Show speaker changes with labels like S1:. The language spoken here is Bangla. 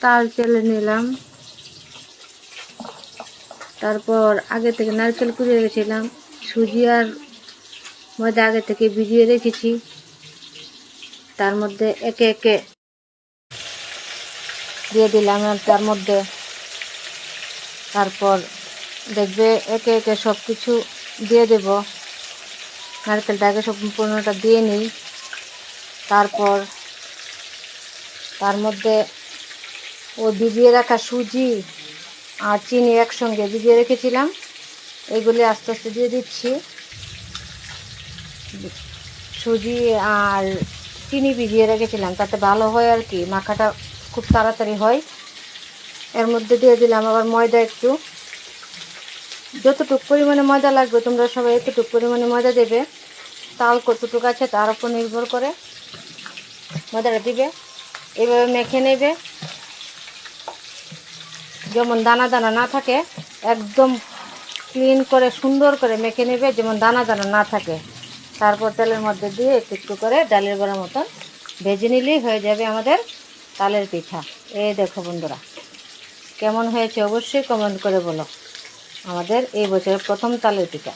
S1: তাল চেলে নিলাম। তারপর আগে থেকে নারকেল কুড়িয়ে রেখেছিলাম, সুজি আর ময়দা আগে থেকে ভিজিয়ে রেখেছি। তার মধ্যে একে একে দিয়ে দিলাম তার মধ্যে। তারপর দেখবে একে একে সব কিছু দিয়ে দেব। নারকেলটা আগে সম্পূর্ণটা দিয়ে নিই। তারপর তার মধ্যে ভিজিয়ে রাখা সুজি আর চিনি একসঙ্গে ভিজিয়ে রেখেছিলাম, এগুলি আস্তে আস্তে দিয়ে দিচ্ছি। সুজি আর চিনি ভিজিয়ে রেখেছিলাম, তাতে ভালো হয় আর কি, মাখাটা খুব তাড়াতাড়ি হয়। এর মধ্যে দিয়ে দিলাম আবার ময়দা একটু। যতটুকু পরিমাণে ময়দা লাগবে তোমরা সবাই এতটুকু পরিমাণে ময়দা দেবে। তাল কতটুকু আছে তার উপর নির্ভর করে ময়দাটা দিবে। এইভাবে মেখে নেবে, যেমন দানা দানা না থাকে, একদম ক্লিন করে সুন্দর করে মেখে নেবে, যেমন দানা দানা না থাকে। তারপর তেলের মধ্যে দিয়ে একটু একটু করে ডালের বড়ার মতন ভেজে নিলেই হয়ে যাবে আমাদের তালের পিঠা। এই দেখো বন্ধুরা, কেমন হয়েছে অবশ্যই কমেন্ট করে বলো। আমাদের এই বছরের প্রথম তালের পিঠা।